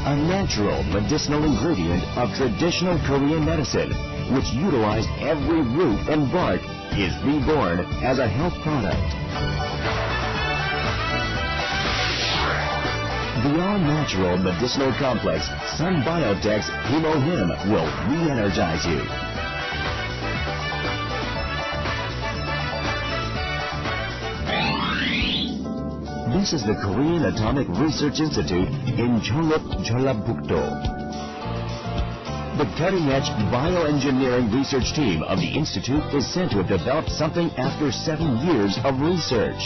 a natural medicinal ingredient of traditional Korean medicine, which utilized every root and bark, is reborn as a health product. The all-natural medicinal complex Sun Biotech's HemoHim will re-energize you. This is the Korean Atomic Research Institute in Cheonguk, Jeollabuk-do. The cutting-edge bioengineering research team of the institute is said to have developed something after 7 years of research.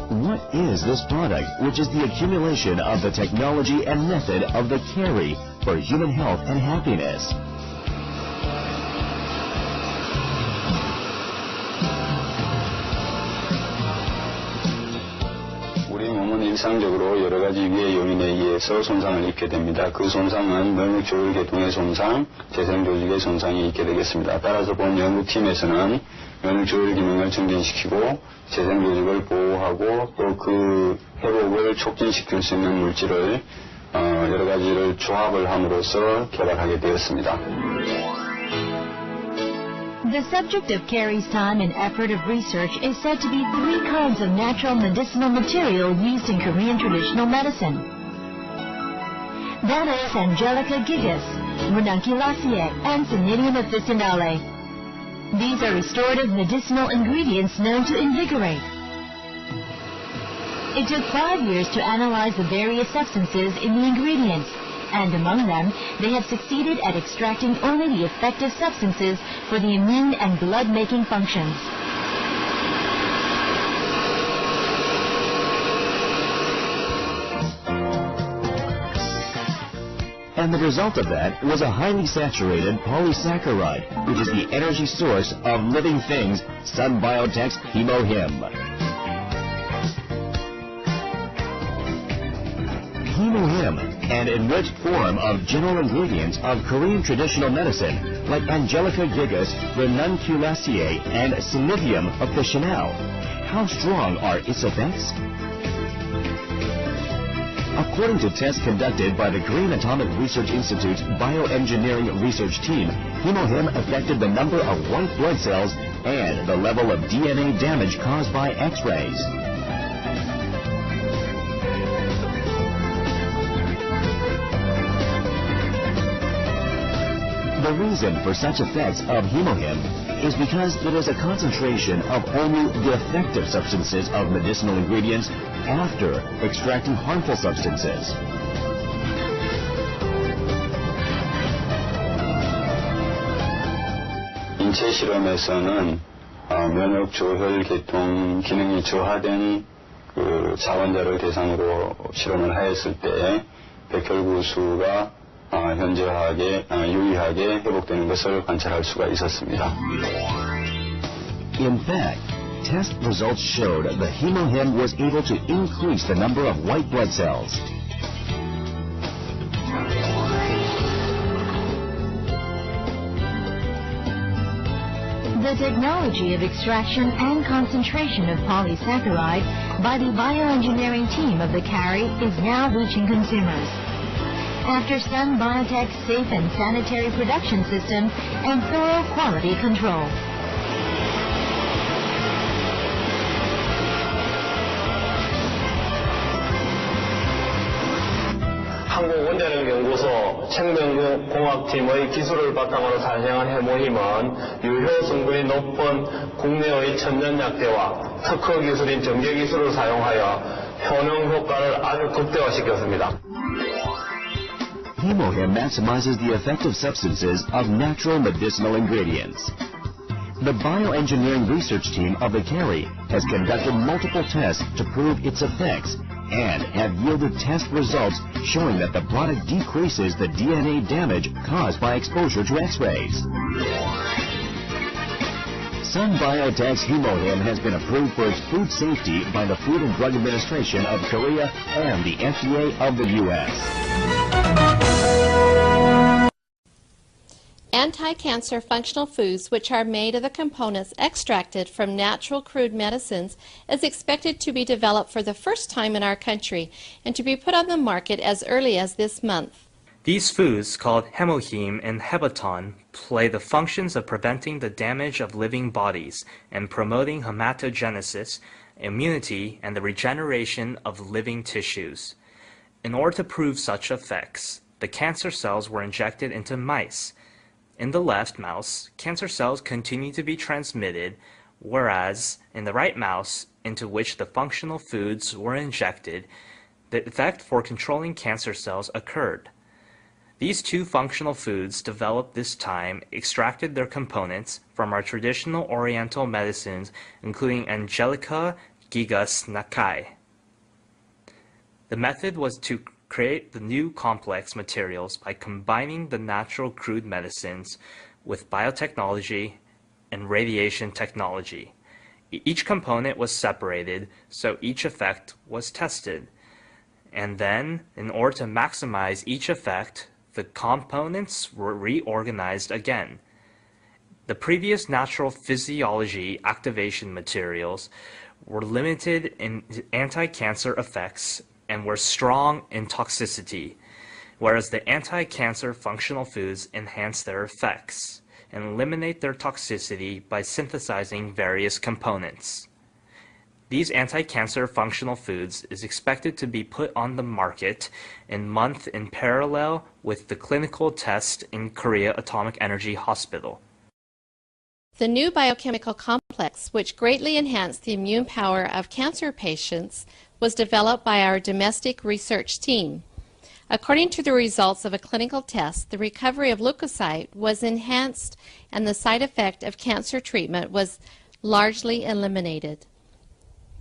What is this product, which is the accumulation of the technology and method of the carry for human health and happiness? 일상적으로 여러 가지 위해 요인에 의해서 손상을 입게 됩니다. 그 손상은 면역조절 계통의 손상, 재생조직의 손상이 있게 되겠습니다. 따라서 본 연구팀에서는 면역조절 기능을 증진시키고 재생조직을 보호하고 또 그 회복을 촉진시킬 수 있는 물질을 여러 가지를 조합을 함으로써 개발하게 되었습니다. The subject of Carrie's time and effort of research is said to be 3 kinds of natural medicinal material used in Korean traditional medicine. That is Angelica gigas, Ranunculus, and Synedium officinale. These are restorative medicinal ingredients known to invigorate. It took 5 years to analyze the various substances in the ingredients, and among them, they have succeeded at extracting only the effective substances for the immune and blood-making functions. And the result of that was a highly saturated polysaccharide, which is the energy source of living things, Sun Biotech's HemoHim. HemoHim, an enriched form of general ingredients of Korean traditional medicine like Angelica gigas, Ranunculaceae, and Synedium officinale. How strong are its effects? According to tests conducted by the Korean Atomic Research Institute's bioengineering research team, HemoHim affected the number of white blood cells and the level of DNA damage caused by X-rays. The reason for such effects of HemoHim is because it is a concentration of only the effective substances of medicinal ingredients after extracting harmful substances. 인체 실험에서는 면역 조혈 계통 기능이 저하된 그 자원자를 대상으로 실험을 하였을 때 백혈구수가 유의하게 회복되는 것을 관찰할 수가 있었습니다. In fact, test results showed the HemoHim was able to increase the number of white blood cells. The technology of extraction and concentration of polysaccharide by the bioengineering team of the Carrie is now reaching consumers. After Sun Biotech's safe and sanitary production system and thorough quality control. 한국원자력연구소 생명공학팀의 기술을 바탕으로 탄생한 해모힘은 유효 성분이 높은 국내의 천연약재와 특허 기술인 정제기술을 사용하여 효능 효과를 아주 극대화시켰습니다. HemoHim maximizes the effective substances of natural medicinal ingredients. The bioengineering research team of the Carrie has conducted multiple tests to prove its effects and have yielded test results showing that the product decreases the DNA damage caused by exposure to X-rays. Sun Biotech's HemoHim has been approved for its food safety by the Food and Drug Administration of Korea and the FDA of the U.S. Anti-cancer functional foods, which are made of the components extracted from natural crude medicines, is expected to be developed for the first time in our country and to be put on the market as early as this month. These foods, called HemoHim and Hebaton, play the functions of preventing the damage of living bodies and promoting hematogenesis, immunity, and the regeneration of living tissues. In order to prove such effects, the cancer cells were injected into mice. In the left mouse, cancer cells continue to be transmitted, whereas in the right mouse, into which the functional foods were injected, the effect for controlling cancer cells occurred. These two functional foods developed this time extracted their components from our traditional Oriental medicines, including Angelica gigas Nakai. The method was to create the new complex materials by combining the natural crude medicines with biotechnology and radiation technology. Each component was separated, so each effect was tested. And then, in order to maximize each effect, the components were reorganized again. The previous natural physiology activation materials were limited in anti-cancer effects and were strong in toxicity, whereas the anti-cancer functional foods enhance their effects and eliminate their toxicity by synthesizing various components. These anti-cancer functional foods is expected to be put on the market in parallel with the clinical test in Korea Atomic Energy Hospital. The new biochemical complex, which greatly enhanced the immune power of cancer patients, was developed by our domestic research team. According to the results of a clinical test, the recovery of leukocyte was enhanced and the side effect of cancer treatment was largely eliminated.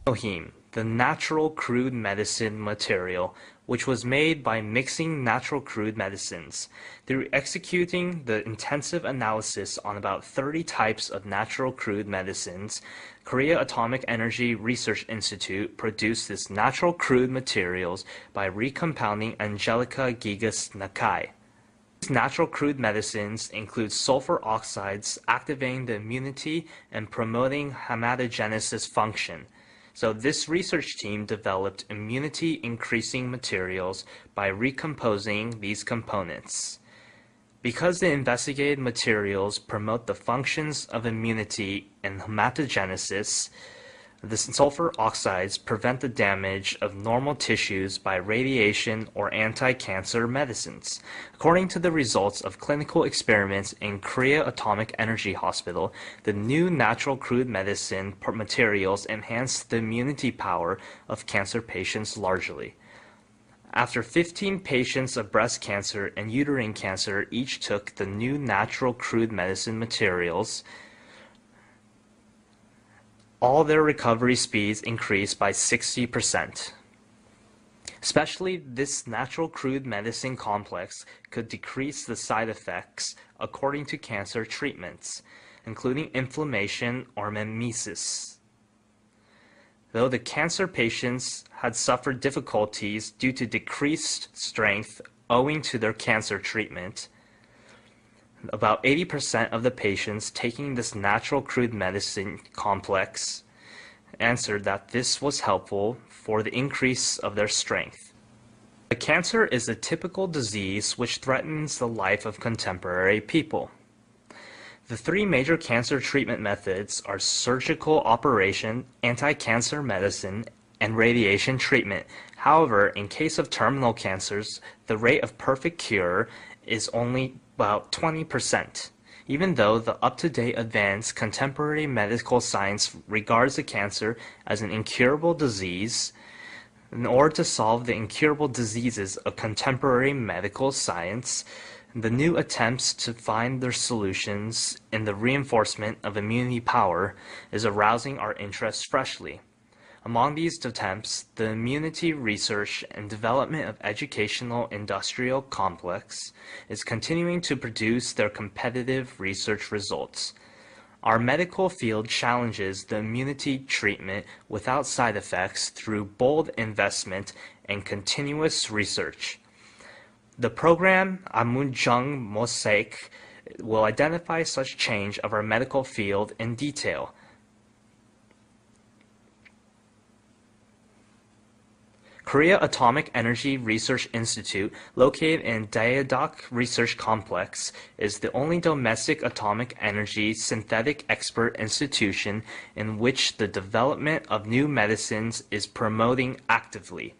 HemoHim, the natural crude medicine material, which was made by mixing natural crude medicines. Through executing the intensive analysis on about 30 types of natural crude medicines, Korea Atomic Energy Research Institute produced this natural crude materials by recompounding Angelica gigas Nakai. These natural crude medicines include sulfur oxides activating the immunity and promoting hematogenesis function. So this research team developed immunity-increasing materials by recomposing these components. Because the investigated materials promote the functions of immunity and hematogenesis, the sulfur oxides prevent the damage of normal tissues by radiation or anti-cancer medicines. According to the results of clinical experiments in Korea Atomic Energy Hospital, the new natural crude medicine materials enhance the immunity power of cancer patients largely. After 15 patients of breast cancer and uterine cancer each took the new natural crude medicine materials, all their recovery speeds increased by 60%. Especially this natural crude medicine complex could decrease the side effects according to cancer treatments, including inflammation or mimesis. Though the cancer patients had suffered difficulties due to decreased strength owing to their cancer treatment, about 80% of the patients taking this natural crude medicine complex answered that this was helpful for the increase of their strength. The cancer is a typical disease which threatens the life of contemporary people. The three major cancer treatment methods are surgical operation, anti-cancer medicine, and radiation treatment. However, in case of terminal cancers, the rate of perfect cure is only about 20%. Even though the up-to-date advanced contemporary medical science regards the cancer as an incurable disease, in order to solve the incurable diseases of contemporary medical science, the new attempts to find their solutions in the reinforcement of immunity power is arousing our interest freshly. Among these attempts, the immunity research and development of educational industrial complex is continuing to produce their competitive research results. Our medical field challenges the immunity treatment without side effects through bold investment and continuous research. The program Amunjung Mosaic will identify such change of our medical field in detail. Korea Atomic Energy Research Institute, located in Daejeok Research Complex, is the only domestic atomic energy synthetic expert institution in which the development of new medicines is promoting actively.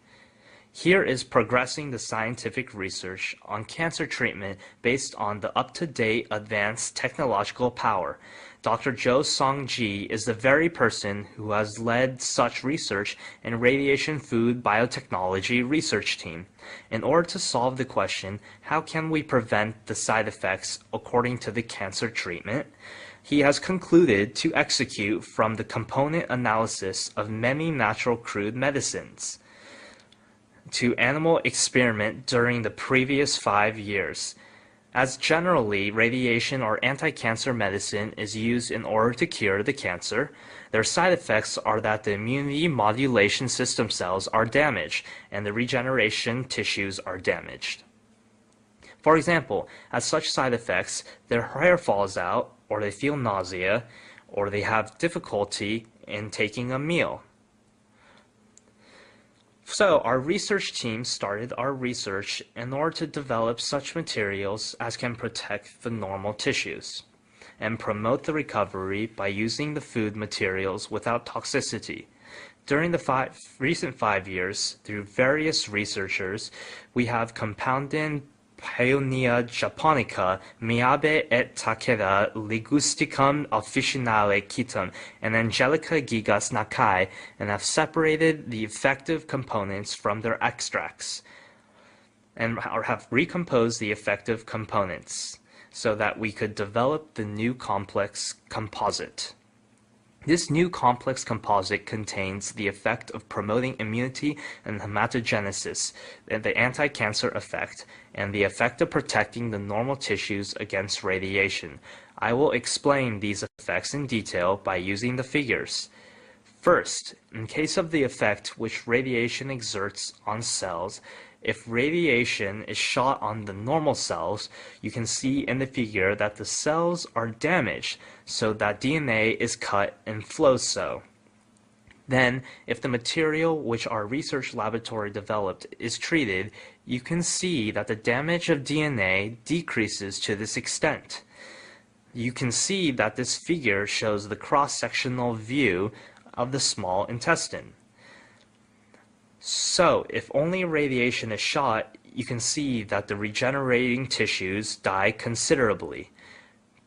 Here is progressing the scientific research on cancer treatment based on the up-to-date advanced technological power. Dr. Jo Song-ji is the very person who has led such research in radiation food biotechnology research team. In order to solve the question, how can we prevent the side effects according to the cancer treatment? He has concluded to execute from the component analysis of many natural crude medicines to animal experiment during the previous 5 years. As generally, radiation or anti-cancer medicine is used in order to cure the cancer, their side effects are that the immunity modulation system cells are damaged and the regeneration tissues are damaged. For example, as such side effects, their hair falls out, or they feel nausea, or they have difficulty in taking a meal. So our research team started our research in order to develop such materials as can protect the normal tissues and promote the recovery by using the food materials without toxicity. During the recent 5 years, through various researchers, we have compounded Paeonia japonica, Miyabe et Takeda, Ligusticum officinale Kitum, and Angelica gigas Nakai, and have separated the effective components from their extracts, and have recomposed the effective components so that we could develop the new complex composite. This new complex composite contains the effect of promoting immunity and hematogenesis, the anti-cancer effect, and the effect of protecting the normal tissues against radiation. I will explain these effects in detail by using the figures. First, in case of the effect which radiation exerts on cells, if radiation is shot on the normal cells, you can see in the figure that the cells are damaged so that DNA is cut and flows so. Then, if the material which our research laboratory developed is treated, you can see that the damage of DNA decreases to this extent. You can see that this figure shows the cross-sectional view of the small intestine. So, if only radiation is shot, you can see that the regenerating tissues die considerably.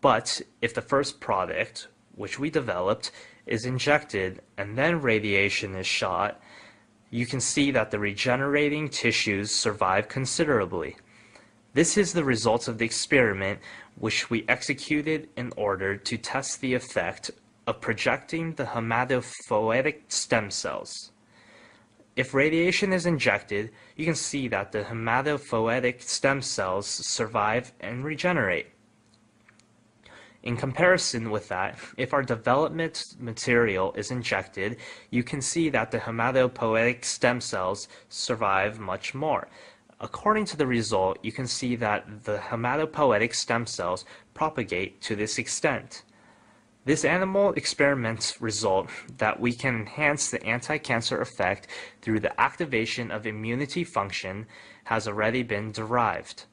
But if the first product, which we developed, is injected and then radiation is shot, you can see that the regenerating tissues survive considerably. This is the results of the experiment which we executed in order to test the effect of projecting the hematopoietic stem cells. If radiation is injected, you can see that the hematopoietic stem cells survive and regenerate. In comparison with that, if our development material is injected, you can see that the hematopoietic stem cells survive much more. According to the result, you can see that the hematopoietic stem cells propagate to this extent. This animal experiments result that we can enhance the anti-cancer effect through the activation of immunity function has already been derived.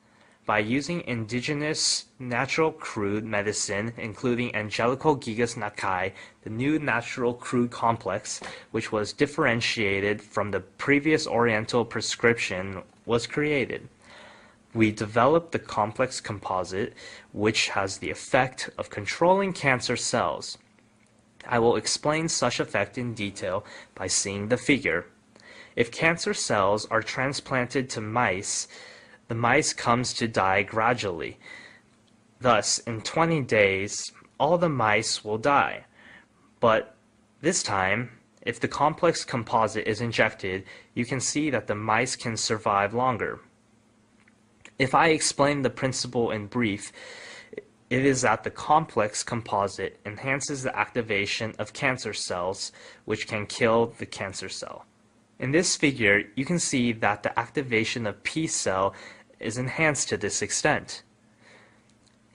By using indigenous natural crude medicine, including Angelical gigas Nakai, the new natural crude complex, which was differentiated from the previous Oriental prescription, was created. We developed the complex composite, which has the effect of controlling cancer cells. I will explain such effect in detail by seeing the figure. If cancer cells are transplanted to mice, the mice comes to die gradually. Thus, in 20 days, all the mice will die. But this time, if the complex composite is injected, you can see that the mice can survive longer. If I explain the principle in brief, it is that the complex composite enhances the activation of cancer cells, which can kill the cancer cell. In this figure, you can see that the activation of P cell is enhanced to this extent.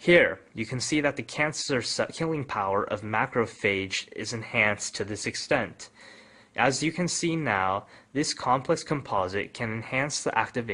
Here, you can see that the cancer killing power of macrophage is enhanced to this extent. As you can see now, this complex composite can enhance the activation